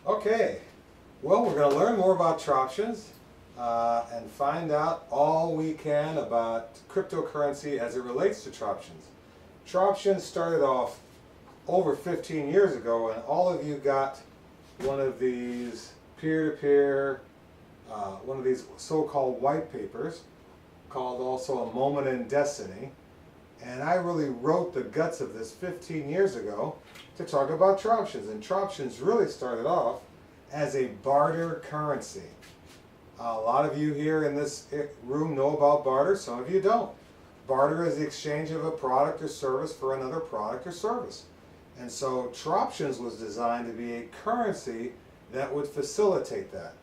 Okay, well, we're going to learn more about TROPTIONS and find out all we can about cryptocurrency as it relates to TROPTIONS. TROPTIONS started off over 15 years ago, and all of you got one of these peer-to-peer, one of these so-called white papers, called also A Moment in Destiny. And I really wrote the guts of this 15 years ago to talk about TROPTIONS. And TROPTIONS really started off as a barter currency. A lot of you here in this room know about barter, some of you don't. Barter is the exchange of a product or service for another product or service. And so TROPTIONS was designed to be a currency that would facilitate that.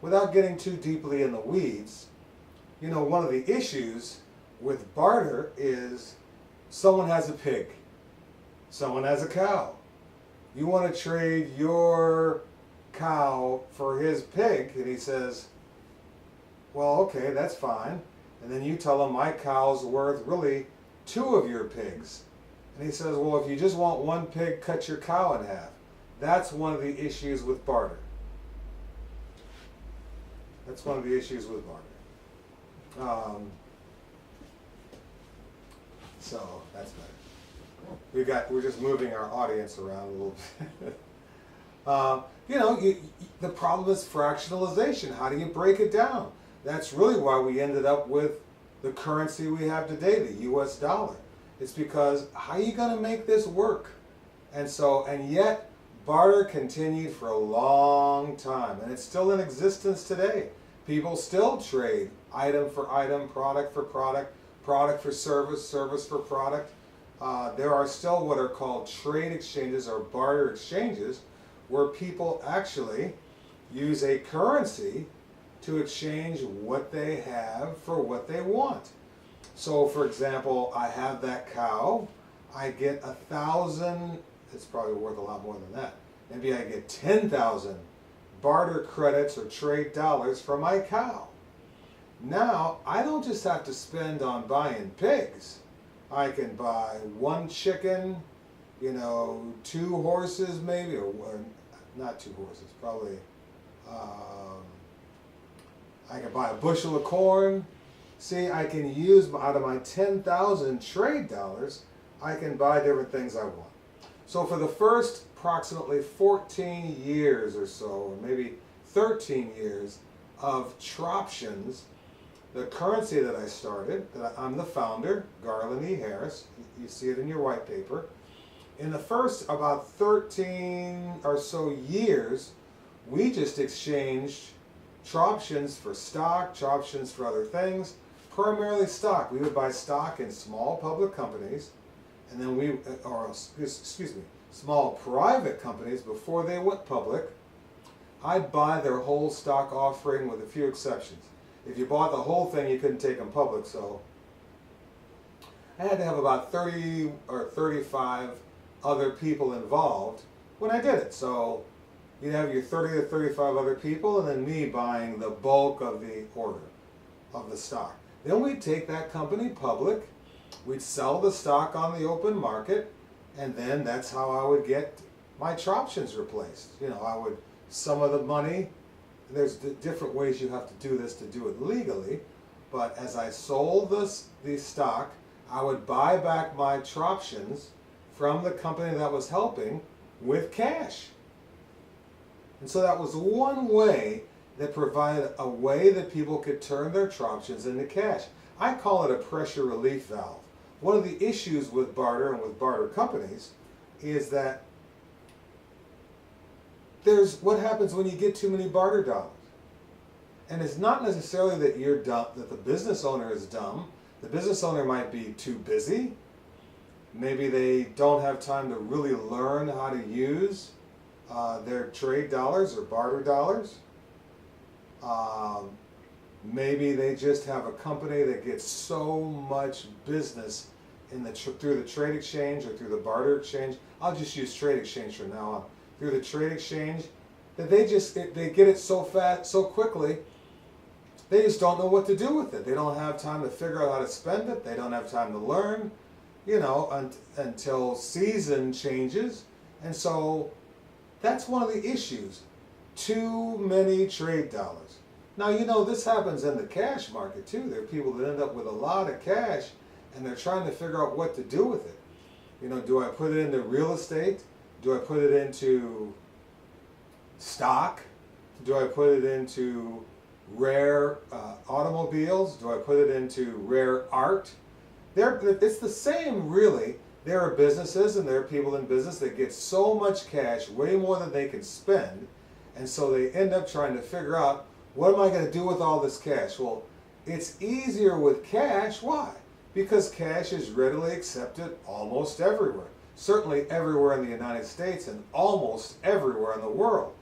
Without getting too deeply in the weeds, you know, one of the issues with barter is someone has a pig, someone has a cow. You want to trade your cow for his pig, and he says, well, okay, that's fine. And then you tell him my cow's worth really 2 of your pigs. And he says, well, if you just want 1 pig, cut your cow in half. That's one of the issues with barter. That's one of the issues with barter. So that's better. We're just moving our audience around a little bit. You know, the problem is fractionalization. How do you break it down? That's really why we ended up with the currency we have today, the US dollar. It's because how are you going to make this work? And yet barter continued for a long time, and it's still in existence today. People still trade item for item, product for product, product for service, service for product. There are still what are called trade exchanges or barter exchanges, where people actually use a currency to exchange what they have for what they want. So for example, I have that cow, I get 1,000, it's probably worth a lot more than that. Maybe I get 10,000 barter credits or trade dollars for my cow. Now, I don't just have to spend on buying pigs. I can buy 1 chicken, you know, 2 horses maybe, or not 2 horses, probably, I can buy a bushel of corn. See, I can use, out of my 10,000 trade dollars, I can buy different things I want. So for the first approximately 14 years or so, or maybe 13 years of TROPTIONS, the currency that I started, that I'm the founder, Garland E. Harris, you see it in your white paper. In the first about 13 or so years, we just exchanged TROPTIONS for stock, TROPTIONS for other things, primarily stock. We would buy stock in small public companies, and then small private companies before they went public. I'd buy their whole stock offering with a few exceptions. If you bought the whole thing, you couldn't take them public, so I had to have about 30 or 35 other people involved when I did it. So you'd have your 30 to 35 other people, and then me buying the bulk of the order of the stock. Then we'd take that company public, we'd sell the stock on the open market, and then that's how I would get my TROPTIONS replaced. You know, some of the money, there's different ways you have to do this to do it legally, but as I sold the stock, I would buy back my TROPTIONS from the company that was helping with cash. And so that was one way that provided a way that people could turn their TROPTIONS into cash. I call it a pressure relief valve. One of the issues with barter and with barter companies is that there's what happens when you get too many barter dollars. And it's not necessarily that you're dumb, that the business owner is dumb. The business owner might be too busy. Maybe they don't have time to really learn how to use their trade dollars or barter dollars. Maybe they just have a company that gets so much business through the trade exchange or through the barter exchange. I'll just use trade exchange from now on. Through the trade exchange, that they get it so fast, so quickly, they just don't know what to do with it. They don't have time to figure out how to spend it. They don't have time to learn, you know, until season changes. And so that's one of the issues. too many trade dollars. Now, you know, this happens in the cash market too. There are people that end up with a lot of cash and they're trying to figure out what to do with it. You know, do I put it into real estate? Do I put it into stock? Do I put it into rare automobiles? Do I put it into rare art? It's the same, really. There are businesses and there are people in business that get so much cash, way more than they can spend, and so they end up trying to figure out, what am I going to do with all this cash? Well, it's easier with cash. Why? Because cash is readily accepted almost everywhere. Certainly everywhere in the United States and almost everywhere in the world.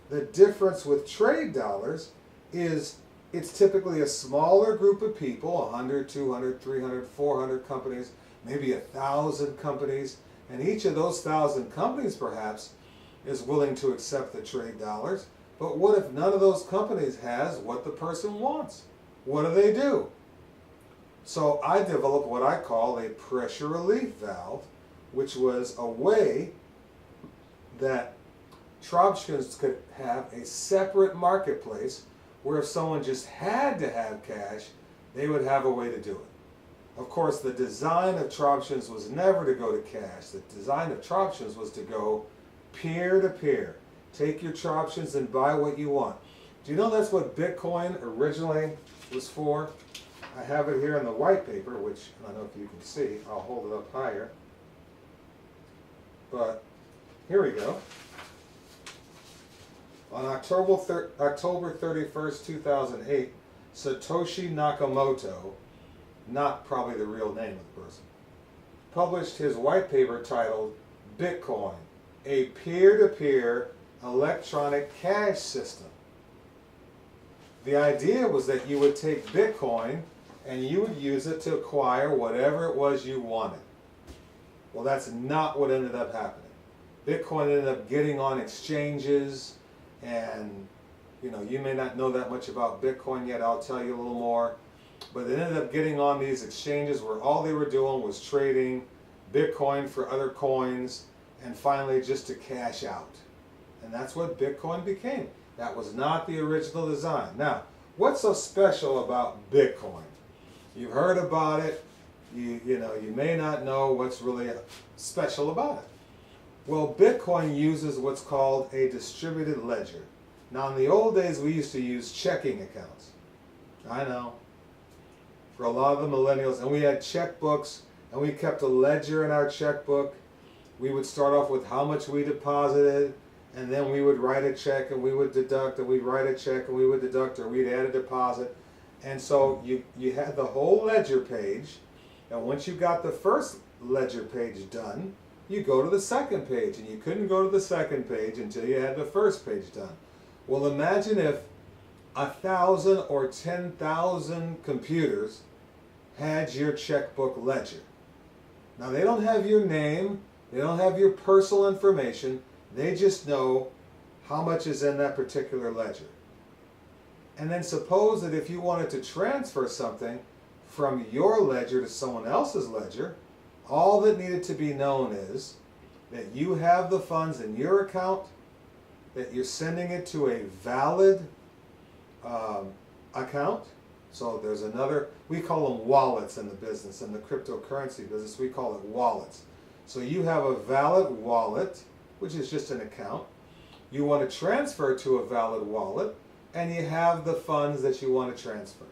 The difference with trade dollars is it's typically a smaller group of people, 100, 200, 300, 400 companies, maybe 1,000 companies, and each of those 1,000 companies perhaps is willing to accept the trade dollars. But what if none of those companies has what the person wants? What do? So I developed what I call a pressure relief valve, which was a way that Troptians could have a separate marketplace where if someone just had to have cash, they would have a way to do it. Of course, the design of Troptians was never to go to cash. The design of Troptians was to go peer-to-peer. Take your Troptians and buy what you want. Do you know that's what Bitcoin originally was for? I have it here in the white paper, which I don't know if you can see. I'll hold it up higher. But here we go. On October 31st, 2008, Satoshi Nakamoto, not probably the real name of the person, published his white paper titled Bitcoin, a peer-to-peer electronic cash system. The idea was that you would take Bitcoin and you would use it to acquire whatever it was you wanted. Well, that's not what ended up happening. Bitcoin ended up getting on exchanges, and you may not know that much about Bitcoin yet. I'll tell you a little more. But it ended up getting on these exchanges where all they were doing was trading Bitcoin for other coins, and finally just to cash out. And that's what Bitcoin became. That was not the original design. Now, what's so special about Bitcoin? You've heard about it. You may not know what's really special about it. Well, Bitcoin uses what's called a distributed ledger. Now, in the old days, we used to use checking accounts. I know. For a lot of the millennials, and we had checkbooks, and we kept a ledger in our checkbook. We would start off with how much we deposited, and then we would write a check, and we would deduct, and we'd write a check, and we would deduct, or we'd add a deposit. And so you had the whole ledger page, and once you got the first ledger page done, you go to the second page, and you couldn't go to the second page until you had the first page done. Well, imagine if 1,000 or 10,000 computers had your checkbook ledger. Now, they don't have your name, they don't have your personal information, they just know how much is in that particular ledger. And then suppose that if you wanted to transfer something from your ledger to someone else's ledger, all that needed to be known is that you have the funds in your account, that you're sending it to a valid account. So there's another, we call them wallets in the business, in the cryptocurrency business, we call it wallets. So you have a valid wallet, which is just an account. You want to transfer to a valid wallet, and you have the funds that you want to transfer.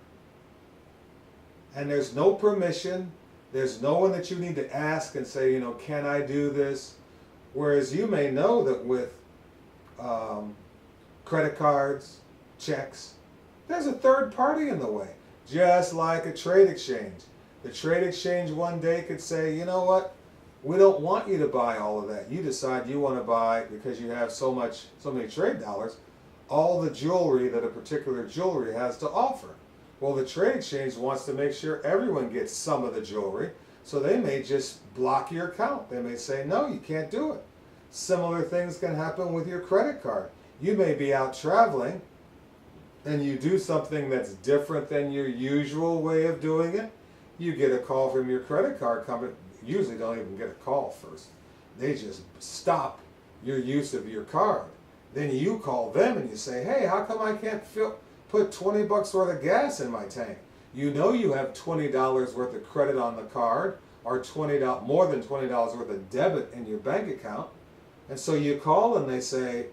And there's no permission, there's no one that you need to ask and say, can I do this? Whereas you may know that with credit cards, checks, there's a third party in the way, just like a trade exchange. The trade exchange one day could say, you know what, we don't want you to buy all of that. You decide you want to buy, because you have so many trade dollars, all the jewelry that a particular jewelry has to offer. Well, the trade exchange wants to make sure everyone gets some of the jewelry, so they may just block your account. They may say, no, you can't do it. Similar things can happen with your credit card. You may be out traveling, and you do something that's different than your usual way of doing it. You get a call from your credit card company. Usually don't even get a call first. They just stop your use of your card. Then you call them and you say, hey, how come I can't put 20 bucks worth of gas in my tank? You know you have $20 worth of credit on the card, or more than $20 worth of debit in your bank account. And so you call and they say,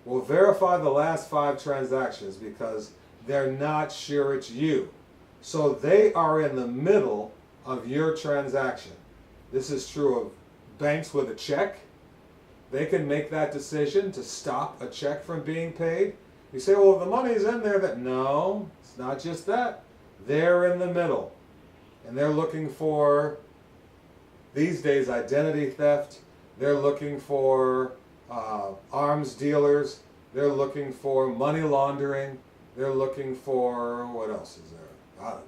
well, verify the last 5 transactions, because they're not sure it's you. So they are in the middle of your transaction. This is true of banks with a check. They can make that decision to stop a check from being paid. You say, well, the money's in there. No, it's not just that. They're in the middle. And they're looking for, these days, identity theft. They're looking for arms dealers. They're looking for money laundering. They're looking for, what else is there? I don't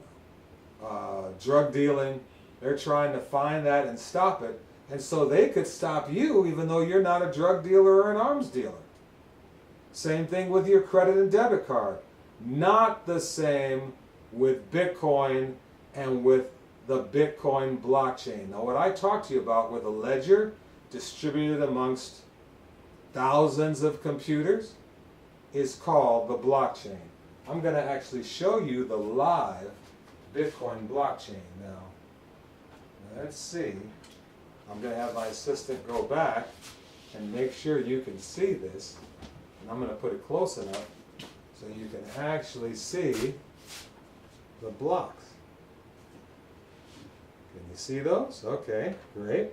know. Drug dealing. They're trying to find that and stop it. And so they could stop you even though you're not a drug dealer or an arms dealer. Same thing with your credit and debit card. Not the same with Bitcoin and with the Bitcoin blockchain. Now what I talked to you about with a ledger distributed amongst thousands of computers is called the blockchain. I'm going to actually show you the live Bitcoin blockchain now. Let's see. I'm going to have my assistant go back and make sure you can see this. And I'm going to put it close enough so you can actually see the blocks. Can you see those? Okay, great.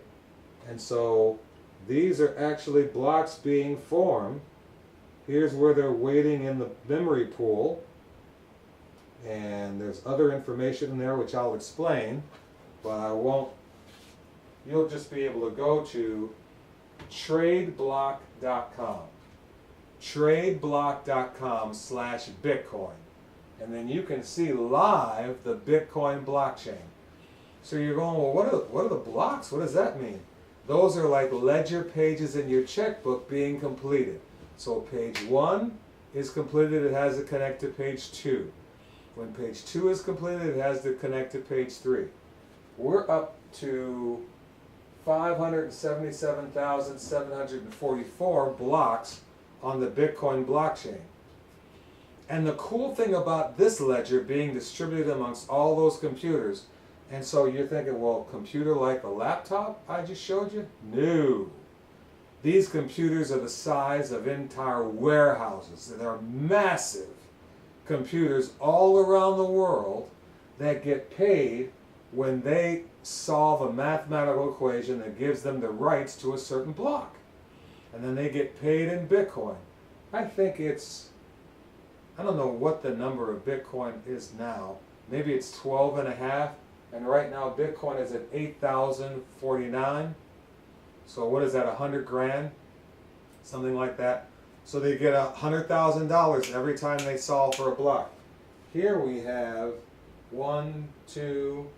And so these are actually blocks being formed. Here's where they're waiting in the memory pool. And there's other information in there which I'll explain, but I won't. You'll just be able to go to tradeblock.com. tradeblock.com/Bitcoin. And then you can see live the Bitcoin blockchain. So you're going, well, what are the blocks? What does that mean? Those are like ledger pages in your checkbook being completed. So page 1 is completed, it has to connect to page 2. When page 2 is completed, it has to connect to page 3. We're up to 577,744 blocks on the Bitcoin blockchain. And the cool thing about this ledger being distributed amongst all those computers, and so you're thinking, well, computer like the laptop I just showed you? No. These computers are the size of entire warehouses. They're massive computers all around the world that get paid when they solve a mathematical equation that gives them the rights to a certain block. And then they get paid in Bitcoin. I think it's, I don't know what the number of Bitcoin is now. Maybe it's 12 and a half. And right now Bitcoin is at 8,049. So what is that, 100 grand? Something like that. So they get $100,000 every time they solve for a block. Here we have 1, 2,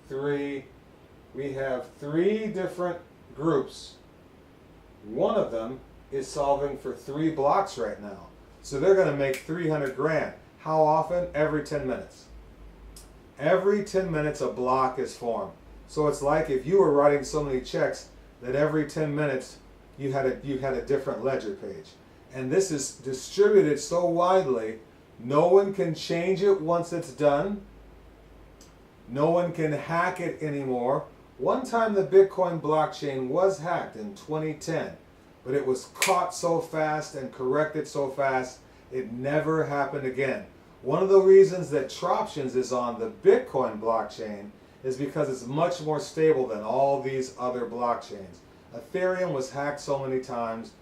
3. We have 3 different groups. One of them is solving for 3 blocks right now. So they're going to make 300 grand. How often? Every 10 minutes. Every 10 minutes a block is formed. So it's like if you were writing so many checks that every 10 minutes you had a different ledger page. And this is distributed so widely, no one can change it once it's done. No one can hack it anymore. One time the Bitcoin blockchain was hacked in 2010, but it was caught so fast and corrected so fast, it never happened again. One of the reasons that TROPTIONS is on the Bitcoin blockchain is because it's much more stable than all these other blockchains. Ethereum was hacked so many times.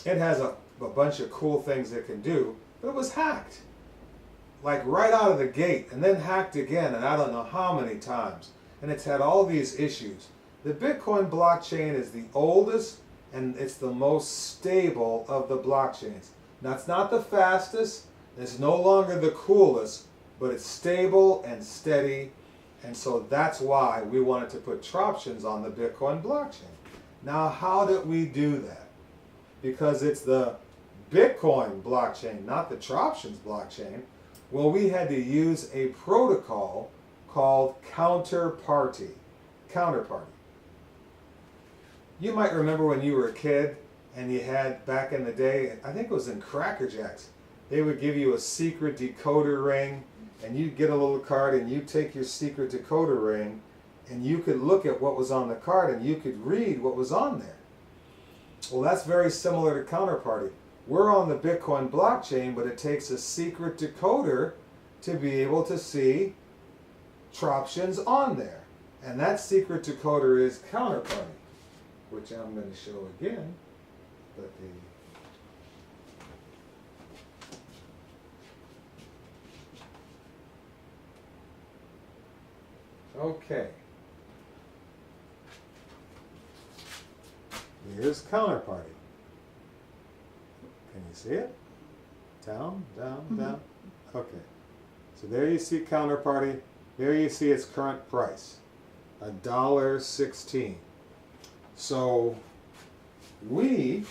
It has a bunch of cool things it can do, but it was hacked. Like right out of the gate, and then hacked again, and I don't know how many times. And it's had all these issues. The Bitcoin blockchain is the oldest, and it's the most stable of the blockchains. Now it's not the fastest, it's no longer the coolest, but it's stable and steady. And so that's why we wanted to put TROPTIONS on the Bitcoin blockchain. Now, how did we do that? Because it's the Bitcoin blockchain, not the TROPTIONS blockchain. Well, we had to use a protocol called counterparty. You might remember when you were a kid and you had back in the day, I think it was in Cracker Jacks, they would give you a secret decoder ring, and you'd get a little card and you take your secret decoder ring and you could look at what was on the card and you could read what was on there. Well, that's very similar to Counterparty. We're on the Bitcoin blockchain, but it takes a secret decoder to be able to see Troptions on there. And that secret decoder is Counterparty, which I'm going to show again. But okay. Here's Counterparty. Can you see it? Down, down, down. Okay. So there you see Counterparty. There you see its current price, $1.16. So we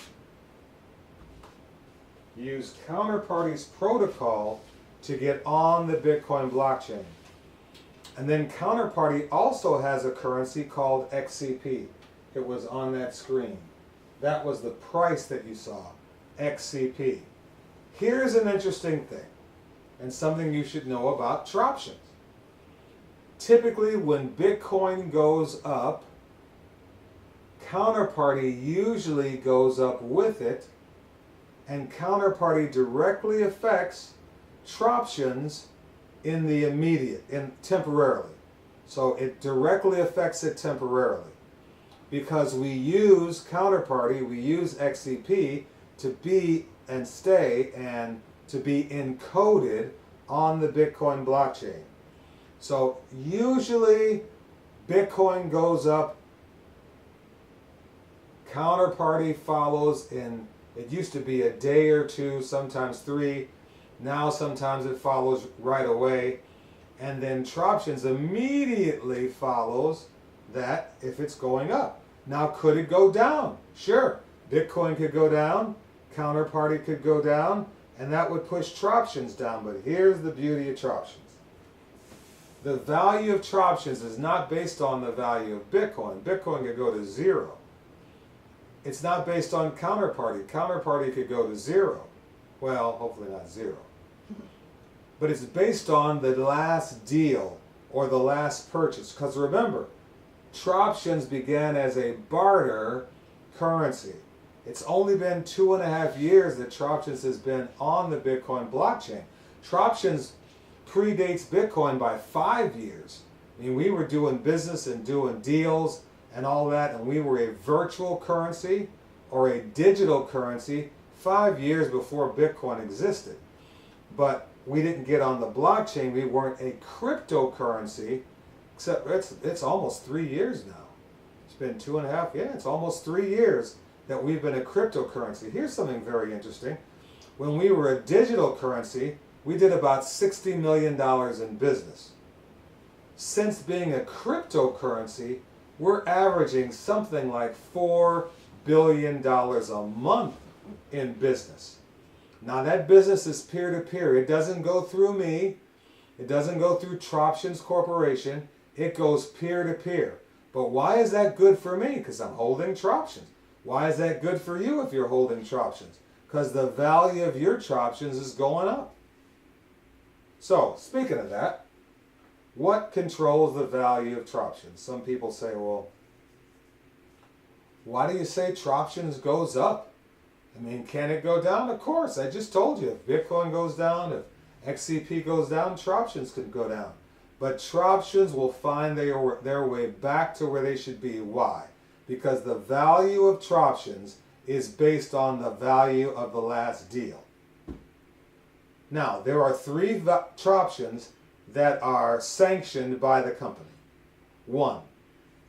use Counterparty's protocol to get on the Bitcoin blockchain. And then Counterparty also has a currency called XCP. It was on that screen. That was the price that you saw, XCP. Here's an interesting thing, and something you should know about Troptions. Typically, when Bitcoin goes up, Counterparty usually goes up with it, and Counterparty directly affects Troptions in the immediate, temporarily. So it directly affects it temporarily. Because we use Counterparty, we use XCP to be and stay and to be encoded on the Bitcoin blockchain. So usually Bitcoin goes up, Counterparty follows in, it used to be a day or two, sometimes 3, now sometimes it follows right away, and then Troptions immediately follows that if it's going up. Now, could it go down? Sure. Bitcoin could go down, Counterparty could go down, and that would push Troptions down. But here's the beauty of Troptions. The value of Troptions is not based on the value of Bitcoin. Bitcoin could go to 0. It's not based on Counterparty. Counterparty could go to 0. Well, hopefully not 0. But it's based on the last deal or the last purchase. Because remember, Troptions began as a barter currency. It's only been 2.5 years that Troptions has been on the Bitcoin blockchain. Troptions predates Bitcoin by 5 years. I mean, we were doing business and doing deals and all that, and we were a virtual currency or a digital currency 5 years before Bitcoin existed. But we didn't get on the blockchain. We weren't a cryptocurrency, except it's almost 3 years now. It's been 2.5, yeah, it's almost 3 years that we've been a cryptocurrency. Here's something very interesting. When we were a digital currency, we did about $60 million in business. Since being a cryptocurrency, we're averaging something like $4 billion a month in business. Now that business is peer-to-peer. It doesn't go through me. It doesn't go through Troptions Corporation. It goes peer-to-peer. But why is that good for me? Because I'm holding Troptions. Why is that good for you if you're holding Troptions? Because the value of your Troptions is going up. So, speaking of that, what controls the value of Troptions? Some people say, well, why do you say Troptions goes up? I mean, can it go down? Of course, I just told you. If Bitcoin goes down, if XCP goes down, Troptions could go down. But Troptions will find their way back to where they should be. Why? Because the value of Troptions is based on the value of the last deal. Now, there are 3 Troptions that are sanctioned by the company. 1,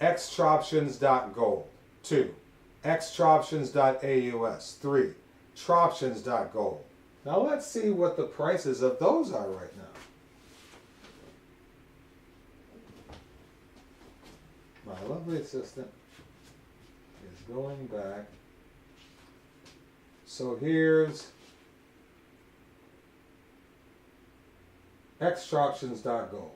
xtroptions.gold. 2, xtroptions.aus. 3, troptions.gold. Now let's see what the prices of those are right now. My lovely assistant is going back. So here's xtroptions.gold.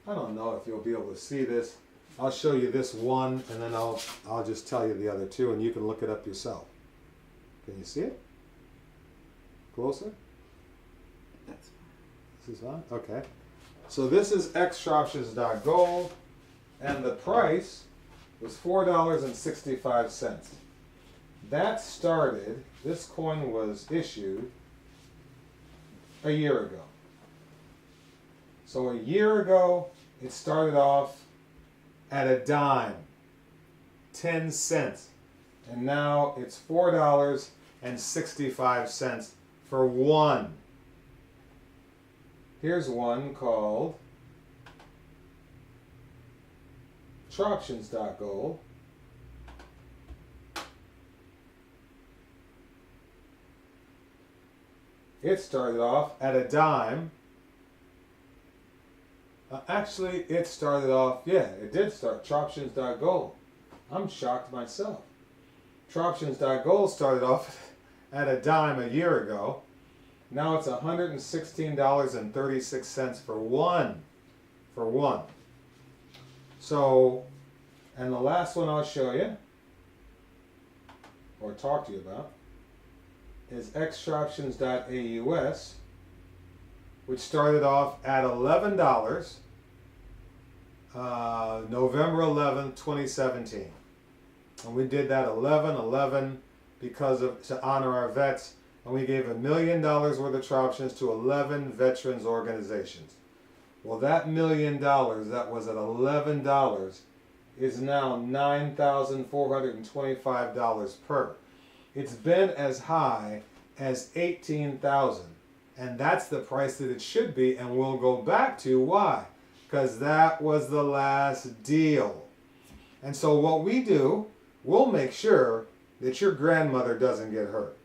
I don't know if you'll be able to see this. I'll show you this one, and then I'll just tell you the other two, and you can look it up yourself. Can you see it? Closer? That's fine. This is on? Okay. So this is xtroptions.gold, and the price was $4.65. That started, this coin was issued a year ago. So a year ago, it started off at a dime, 10 cents. And now it's $4.65 for one. Here's one called TROPTIONS.gold. It started off at a dime. Actually, it started off, yeah, it did start, TROPTIONS.gold. I'm shocked myself. TROPTIONS.gold started off at a dime a year ago. Now it's $116.36 for one. For one. So, and the last one I'll show you, or talk to you about, is xtroptions.aus, which started off at $11, November 11th, 2017. And we did that 11/11 to honor our vets, and we gave $1 million worth of Troptions to 11 veterans organizations. Well, that $1 million that was at $11 is now $9,425 per. It's been as high as $18,000, and that's the price that it should be, and we'll go back to why. Because that was the last deal. And so what we do, we'll make sure that your grandmother doesn't get hurt.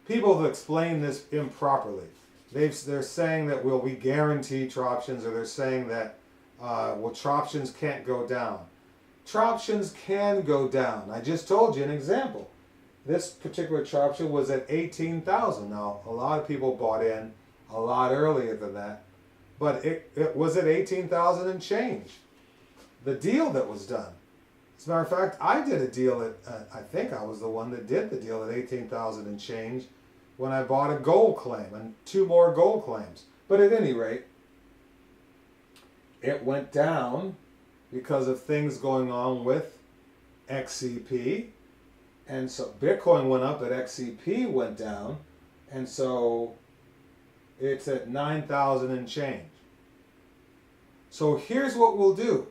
People have explained this improperly. They're saying that, well, we guarantee Troptions, or they're saying that, well, Troptions can't go down. Troptions can go down. I just told you an example. This particular Troption was at $18,000. Now, a lot of people bought in a lot earlier than that, but it was at $18,000 and change. The deal that was done. As a matter of fact, I did a deal at, I think I was the one that did the deal at $18,000 and change when I bought a gold claim and 2 more gold claims. But at any rate, it went down because of things going on with XCP. And so Bitcoin went up, but XCP went down. And so it's at 9,000 and change. So here's what we'll do.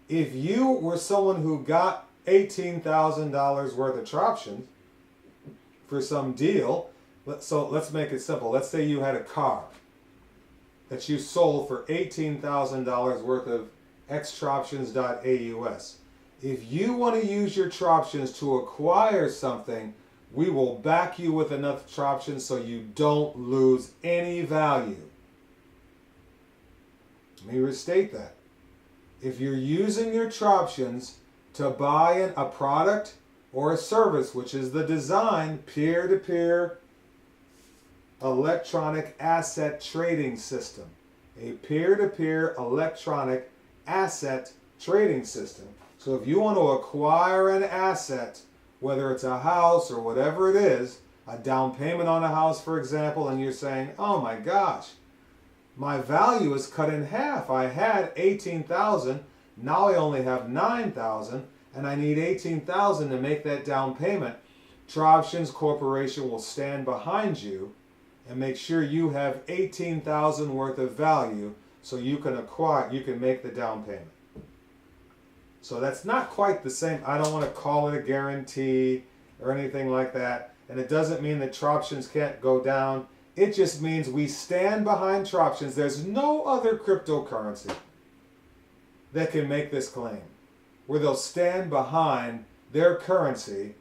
If you were someone who got $18,000 worth of Troptions for some deal, so let's make it simple. Let's say you had a car that you sold for $18,000 worth of xtroptions.aus. If you want to use your Troptions to acquire something, we will back you with enough Troptions so you don't lose any value. Let me restate that. If you're using your Troptions to buy a product or a service, which is the design, peer-to-peer electronic asset trading system, a peer-to-peer electronic asset trading system. So if you want to acquire an asset, whether it's a house or whatever it is, a down payment on a house, for example, and you're saying, oh my gosh, my value is cut in half. I had 18,000, now I only have 9,000, and I need 18,000 to make that down payment. Troptions Corporation will stand behind you and make sure you have 18,000 worth of value so you can make the down payment. So that's not quite the same. I don't want to call it a guarantee or anything like that. And it doesn't mean that Troptions can't go down. It just means we stand behind Troptions. There's no other cryptocurrency that can make this claim, where they'll stand behind their currency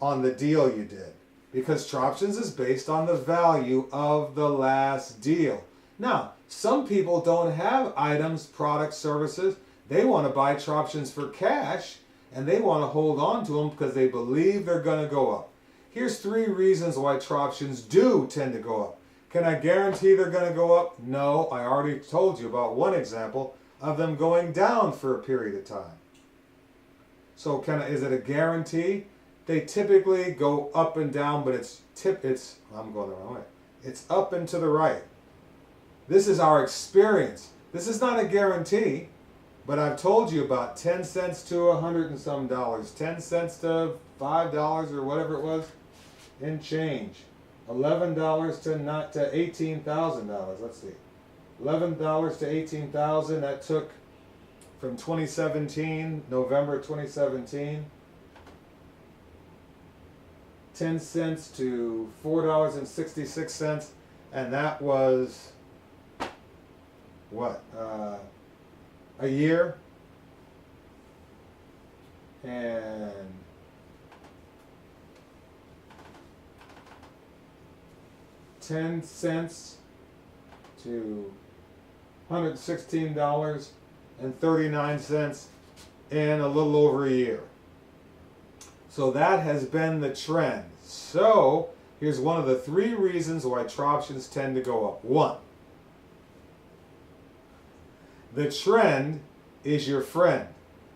on the deal you did. Because Troptions is based on the value of the last deal. Now, some people don't have items, products, services. They want to buy Troptions for cash, and they want to hold on to them because they believe they're going to go up. Here's 3 reasons why Troptions do tend to go up. Can I guarantee they're going to go up? No, I already told you about one example of them going down for a period of time. So is it a guarantee? They typically go up and down, but I'm going the wrong way. It's up and to the right. This is our experience. This is not a guarantee, but I've told you about 10 cents to $100 and some dollars, 10 cents to $5 or whatever it was in change, $11 to $18,000. Let's see, $11 to $18,000. That took from 2017, November 2017. 10 cents to $4.66, and that was what, a year. And $10 to $116.39 in a little over a year. So that has been the trend. So here's one of the 3 reasons why TROPTIONs tend to go up. 1, the trend is your friend.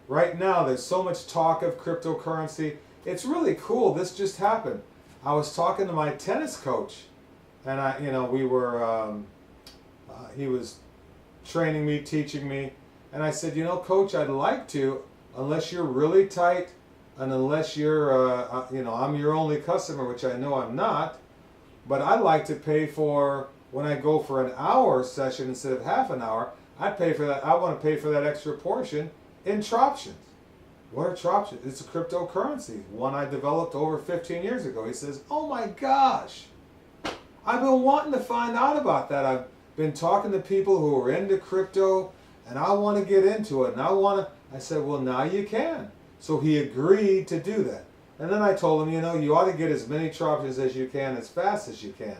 Right now there's so much talk of cryptocurrency. It's really cool. This just happened. I was talking to my tennis coach, and he was training me, teaching me, and I said, Coach, I'd like to, unless you're really tight, and unless you're, I'm your only customer, which I know I'm not, but I'd like to pay for, when I go for an hour session instead of half an hour, I'd pay for that. I want to pay for that extra portion in TROPTIONs. What are TROPTIONs? It's a cryptocurrency, one I developed over 15 years ago. He says, oh my gosh, I've been wanting to find out about that. I've been talking to people who are into crypto, and I want to get into it, and I said, well, now you can. So he agreed to do that. And then I told him, you ought to get as many TROPTIONs as you can, as fast as you can.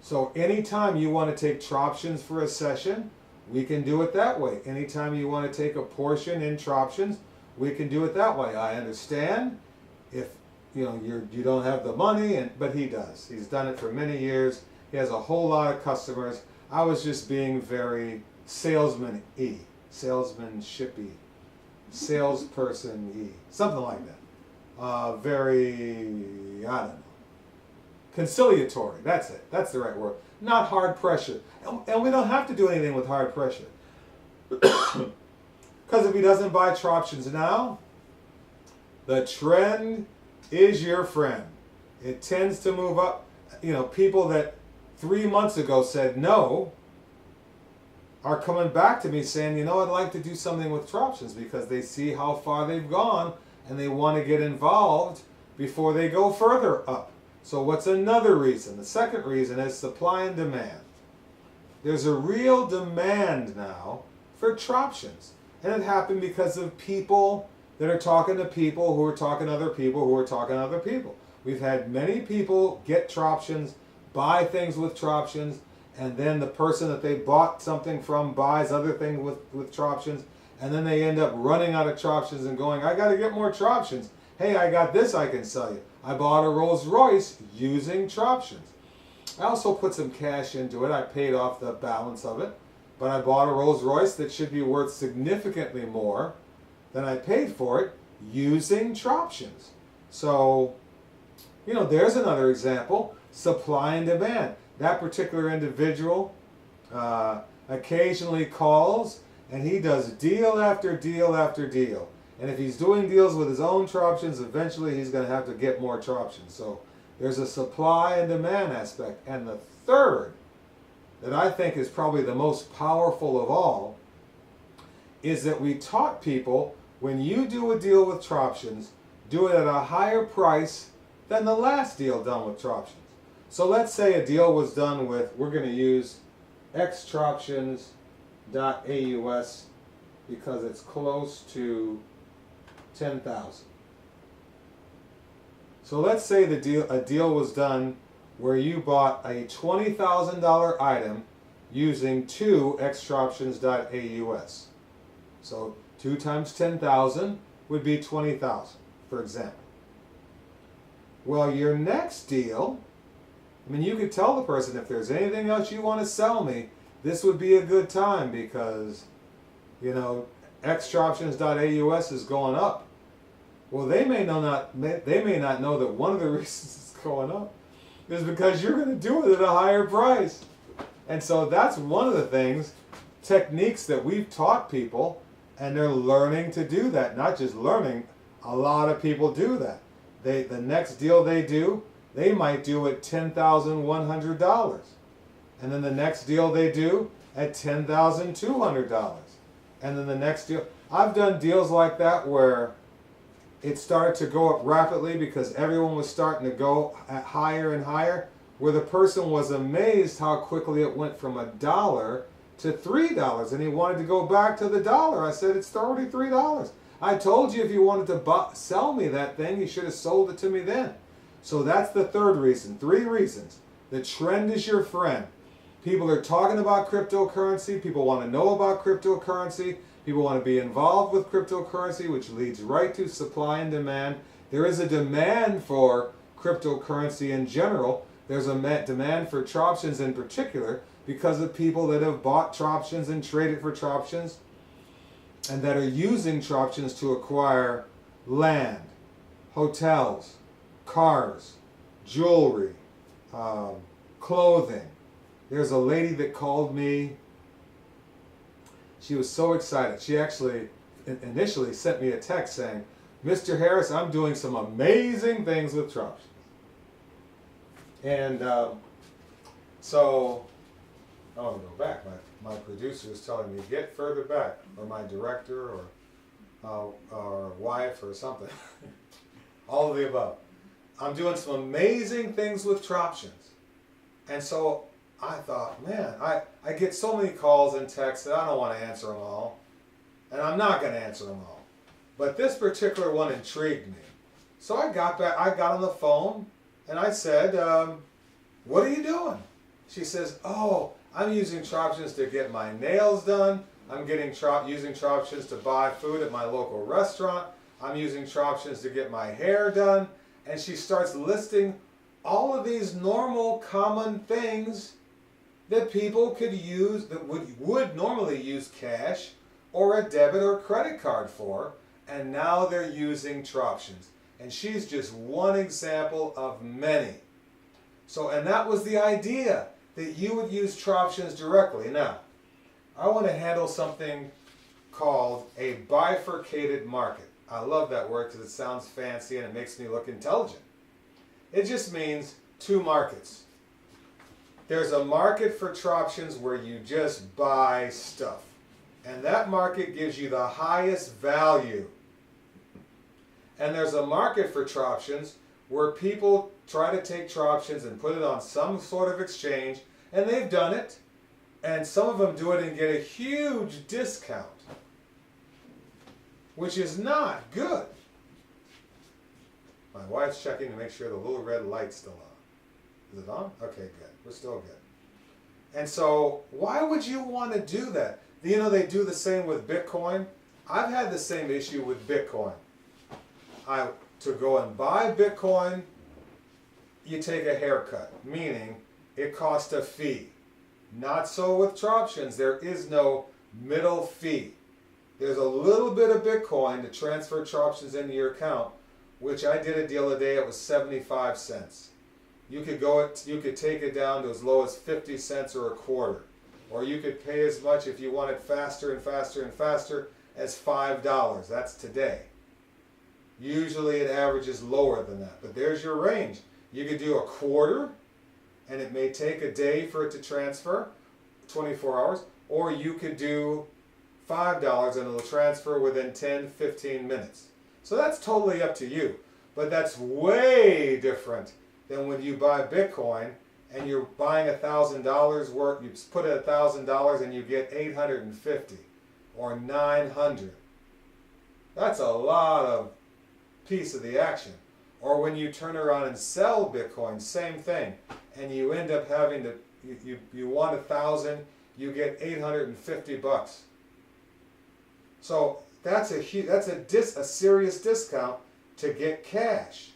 So anytime you want to take TROPTIONs for a session, we can do it that way. Anytime you want to take a portion in TROPTIONs, we can do it that way. I understand if you don't have the money, but he does. He's done it for many years. He has a whole lot of customers. I was just being very salesman-y, salesmanship-y, salesperson-y, something like that. Very, I don't know, conciliatory. That's it. That's the right word. Not hard pressure. And we don't have to do anything with hard pressure. Because if he doesn't buy TROPTIONs now, the trend is your friend. It tends to move up. People that 3 months ago said no are coming back to me saying, I'd like to do something with TROPTIONs, because they see how far they've gone and they want to get involved before they go further up. So what's another reason? The second reason is supply and demand. There's a real demand now for TROPTIONs. And it happened because of people that are talking to people who are talking to other people who are talking to other people. We've had many people get TROPTIONs, buy things with TROPTIONs, and then the person that they bought something from buys other things with TROPTIONs, and then they end up running out of TROPTIONs and going, I got to get more TROPTIONs. Hey, I got this I can sell you. I bought a Rolls Royce using TROPTIONs. I also put some cash into it. I paid off the balance of it. But I bought a Rolls Royce that should be worth significantly more than I paid for it using TROPTIONs. So, there's another example. Supply and demand. That particular individual occasionally calls, and he does deal after deal after deal. And if he's doing deals with his own TROPTIONs, eventually he's going to have to get more TROPTIONs. So there's a supply and demand aspect. And the third, that I think is probably the most powerful of all, is that we taught people, when you do a deal with TROPTIONs, do it at a higher price than the last deal done with TROPTIONs. So let's say a deal was done with, we're going to use xtroptions.aus because it's close to 10,000. So let's say a deal was done where you bought a $20,000 item using 2 xtroptions.aus. So 2 times 10,000 would be 20,000, for example. Well, your next deal, you could tell the person, if there's anything else you want to sell me, this would be a good time, because, xtroptions.aus is going up. Well, they may not know that one of the reasons it's going up is because you're going to do it at a higher price. And so that's one of the things, techniques that we've taught people, and they're learning to do that. Not just learning, a lot of people do that. The next deal they do, they might do at $10,100. And then the next deal they do at $10,200. And then the next deal, I've done deals like that where it started to go up rapidly because everyone was starting to go at higher and higher, where the person was amazed how quickly it went from $1 to $3, and he wanted to go back to the dollar. I said, it's already $3. I told you if you wanted to sell me that thing, you should have sold it to me then. So that's the third reason. 3 reasons. The trend is your friend. People are talking about cryptocurrency. People want to know about cryptocurrency. People want to be involved with cryptocurrency, which leads right to supply and demand. There is a demand for cryptocurrency in general. There's a demand for Troptions in particular because of people that have bought Troptions and traded for Troptions and that are using Troptions to acquire land, hotels, cars, jewelry, clothing. There's a lady that called me. She was so excited. She actually initially sent me a text saying, Mr. Harris, I'm doing some amazing things with Troptions. And so, I want to go back. My producer is telling me, get further back, or my director, or wife, or something. All of the above. I'm doing some amazing things with Troptions. And so I thought, man, I get so many calls and texts that I don't want to answer them all. And I'm not going to answer them all. But this particular one intrigued me. So I got on the phone and I said, what are you doing? She says, oh, I'm using Troptions to get my nails done. I'm using Troptions to buy food at my local restaurant. I'm using Troptions to get my hair done. And she starts listing all of these normal, common things that people could use, that would normally use cash or a debit or credit card for, and now they're using Troptions. And she's just one example of many. So, and that was the idea, that you would use Troptions directly. Now, I want to handle something called a bifurcated market. I love that word because it sounds fancy and it makes me look intelligent. It just means 2 markets. There's a market for Troptions where you just buy stuff. And that market gives you the highest value. And there's a market for Troptions where people try to take Troptions and put it on some sort of exchange, and they've done it, and some of them do it and get a huge discount, which is not good. My wife's checking to make sure the little red light's still on. Is it on? Okay, good. We're still good. And so, why would you want to do that? You know, they do the same with Bitcoin. I've had the same issue with Bitcoin. To go and buy Bitcoin, you take a haircut, meaning it costs a fee. Not so with Troptions. There is no middle fee. There's a little bit of Bitcoin to transfer Troptions into your account, which I did a deal today. It was 75 cents. You could take it down to as low as 50 cents or a quarter. Or you could pay as much if you want it faster and faster and faster as $5. That's today. Usually it averages lower than that, but there's your range. You could do a quarter, and it may take a day for it to transfer, 24 hours, or you could do $5 and it'll transfer within 10, 15 minutes. So that's totally up to you, but that's way different than when you buy Bitcoin and you're buying $1,000 worth, you put in $1,000 and you get 850 or 900. That's a lot of piece of the action. Or when you turn around and sell Bitcoin, same thing, and you end up having to, you want 1,000, you get 850 bucks. So that's a serious discount to get cash.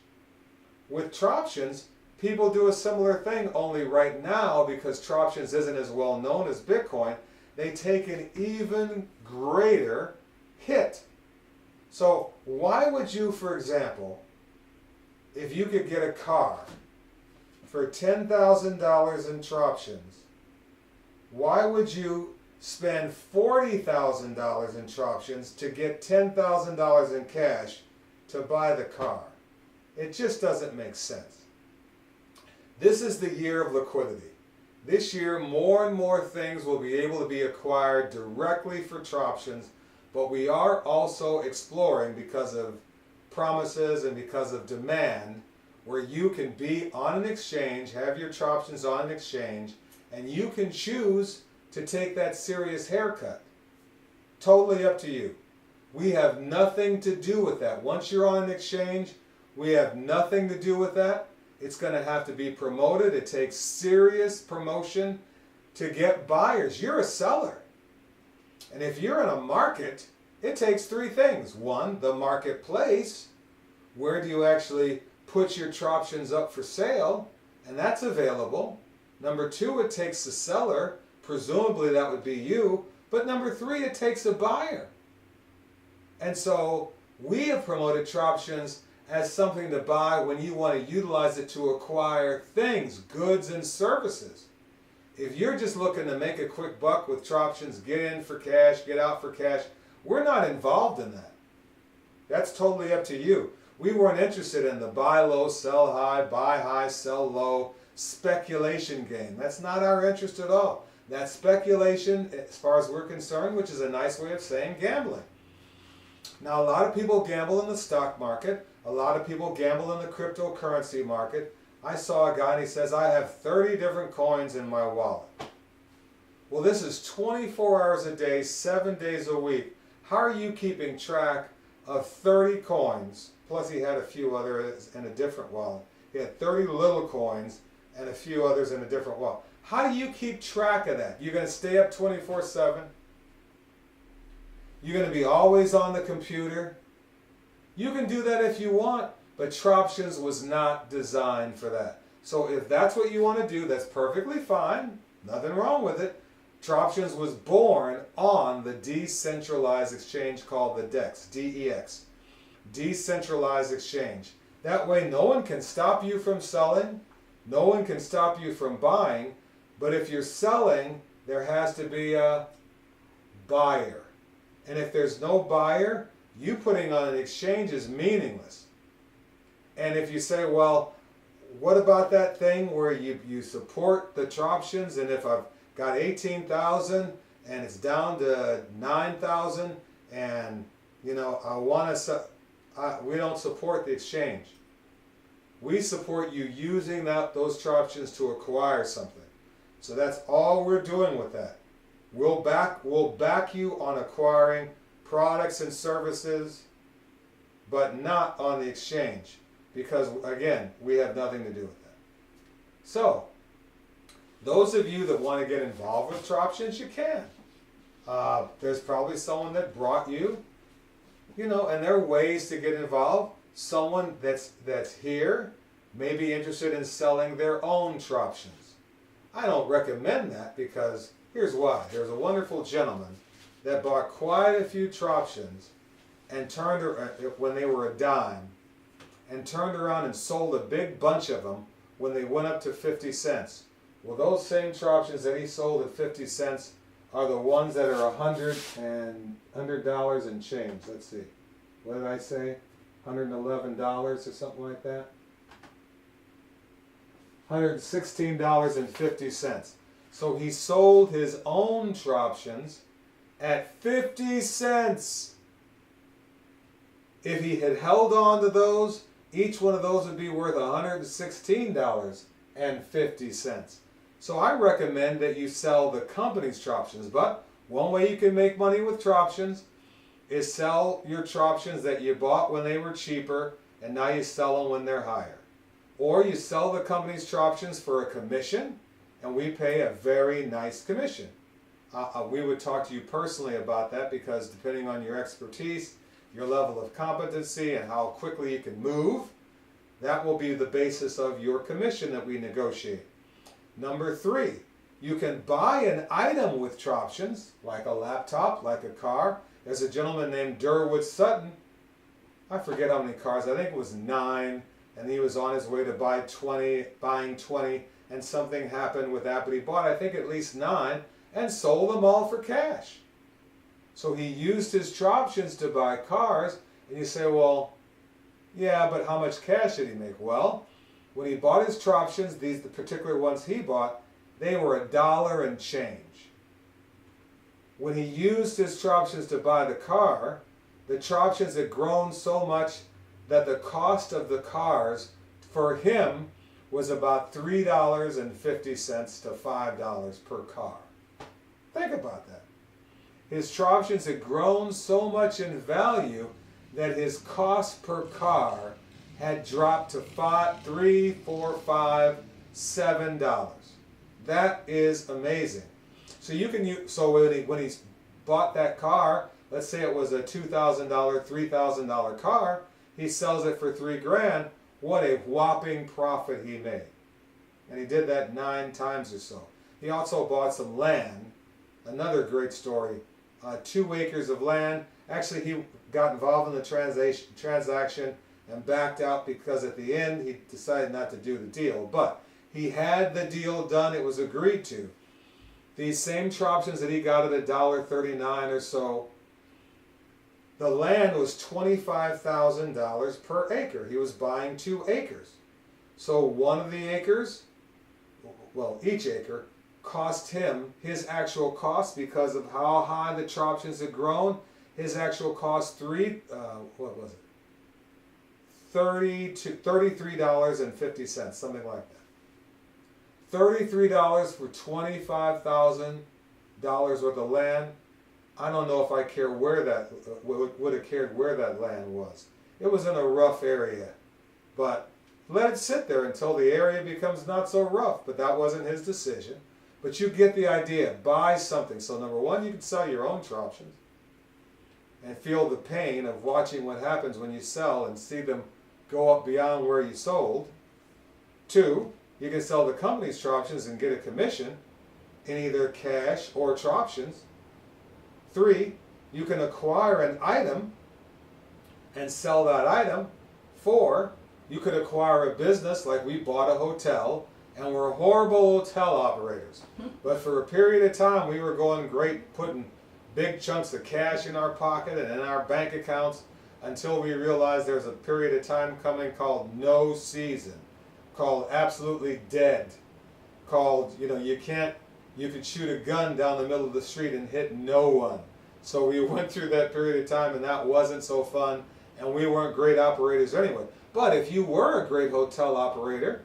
With Troptions, people do a similar thing, only right now, because Troptions isn't as well known as Bitcoin, they take an even greater hit. So why would you, for example, if you could get a car for $10,000 in Troptions, why would you spend $40,000 in Troptions to get $10,000 in cash to buy the car? It just doesn't make sense. This is the year of liquidity. This year, more and more things will be able to be acquired directly for Troptions, but we are also exploring, because of promises and because of demand, where you can be on an exchange, have your Troptions on an exchange, and you can choose to take that serious haircut. Totally up to you. We have nothing to do with that. Once you're on an exchange, we have nothing to do with that. It's going to have to be promoted. It takes serious promotion to get buyers. You're a seller. And if you're in a market, it takes three things. One, the marketplace. Where do you actually put your Troptions up for sale? And that's available. Number two, it takes the seller. Presumably that would be you. But number three, it takes a buyer. And so we have promoted Troptions as something to buy when you want to utilize it to acquire things, goods and services. If you're just looking to make a quick buck with Troptions, get in for cash, get out for cash, we're not involved in that. That's totally up to you. We weren't interested in the buy low, sell high, sell low speculation game. That's not our interest at all. That's speculation, as far as we're concerned, which is a nice way of saying gambling. Now, a lot of people gamble in the stock market. A lot of people gamble in the cryptocurrency market. I saw a guy and he says, I have 30 different coins in my wallet. Well, this is 24 hours a day, 7 days a week. How are you keeping track of 30 coins? Plus he had a few others in a different wallet. He had 30 little coins and a few others in a different wallet. How do you keep track of that? You're going to stay up 24/7? You're going to be always on the computer? You can do that if you want, but Troptions was not designed for that. So if that's what you want to do, that's perfectly fine. Nothing wrong with it. Troptions was born on the decentralized exchange called the DEX, D-E-X. Decentralized exchange. That way no one can stop you from selling. No one can stop you from buying. But if you're selling, there has to be a buyer. And if there's no buyer, you putting on an exchange is meaningless. And if you say, well, what about that thing where you support the Troptions, and if I've got 18,000 and it's down to 9,000 and I want to, we don't support the exchange. We support you using those Troptions to acquire something. So that's all we're doing with that. We'll back you on acquiring products and services, but not on the exchange, because again, we have nothing to do with that. So those of you that want to get involved with Troptions, you can. There's probably someone that brought you, and there are ways to get involved. Someone that's here may be interested in selling their own Troptions. I don't recommend that, because here's why. There's a wonderful gentleman that bought quite a few Troptions and turned when they were a dime, and turned around and sold a big bunch of them when they went up to 50 cents. Well, those same Troptions that he sold at 50 cents are the ones that are $100 and change. Let's see. What did I say? $111 or something like that? $116.50. So he sold his own Troptions at 50 cents. If he had held on to those, each one of those would be worth $116.50. So I recommend that you sell the company's Troptions. But one way you can make money with Troptions is sell your Troptions that you bought when they were cheaper and now you sell them when they're higher. Or you sell the company's Troptions for a commission, and we pay a very nice commission. We would talk to you personally about that, because depending on your expertise, your level of competency, and how quickly you can move, that will be the basis of your commission that we negotiate. Number three, you can buy an item with Troptions, like a laptop, like a car. There's a gentleman named Durwood Sutton I forget how many cars, I think it was 9, and he was on his way to buying 20, and something happened with that, but he bought, I think, at least 9, and sold them all for cash. So he used his Troptians to buy cars, and you say, well, yeah, but how much cash did he make? Well, when he bought his Troptians, the particular ones he bought, they were $1 and change. When he used his Troptians to buy the car, the Troptians had grown so much that the cost of the cars for him was about $3.50 to $5 per car. Think about that. His Troptians had grown so much in value that his cost per car had dropped to $5, $3, $4, $5, $7. That is amazing. So you can use, so when he bought that car, let's say it was a $2,000, $3,000 car, he sells it for $3 grand. What a whopping profit he made. And he did that 9 times or so. He also bought some land. Another great story. 2 acres of land. Actually, he got involved in the transaction and backed out because at the end he decided not to do the deal. But he had the deal done. It was agreed to. These same Troptians that he got at $1.39 or so, the land was $25,000 per acre. He was buying 2 acres. So one of the acres, well, each acre, cost him his actual cost because of how high the Troptians had grown. His actual cost $33.50, something like that. $33 for $25,000 worth of land. I don't know if I care where that would have cared where that land was. It was in a rough area, but let it sit there until the area becomes not so rough. But that wasn't his decision. But you get the idea. Buy something. So number one, you can sell your own Troptians and feel the pain of watching what happens when you sell and see them go up beyond where you sold. 2, you can sell the company's Troptians and get a commission in either cash or Troptians. 3, you can acquire an item and sell that item. 4, you could acquire a business, like we bought a hotel, and we're horrible hotel operators. But for a period of time, we were going great, putting big chunks of cash in our pocket and in our bank accounts until we realized there's a period of time coming called no season, called absolutely dead, called, you could shoot a gun down the middle of the street and hit no one. So we went through that period of time and that wasn't so fun, and we weren't great operators anyway. But if you were a great hotel operator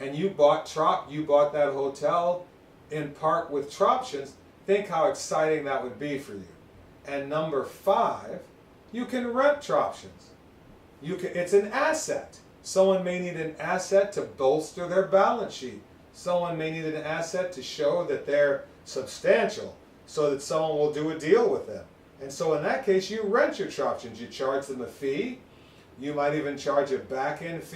and you bought that hotel in part with Troptians, think how exciting that would be for you. And number 5, you can rent Troptians. It's an asset. Someone may need an asset to bolster their balance sheet. Someone may need an asset to show that they're substantial so that someone will do a deal with them. And so in that case, you rent your Troptians. You charge them a fee. You might even charge a back-end fee.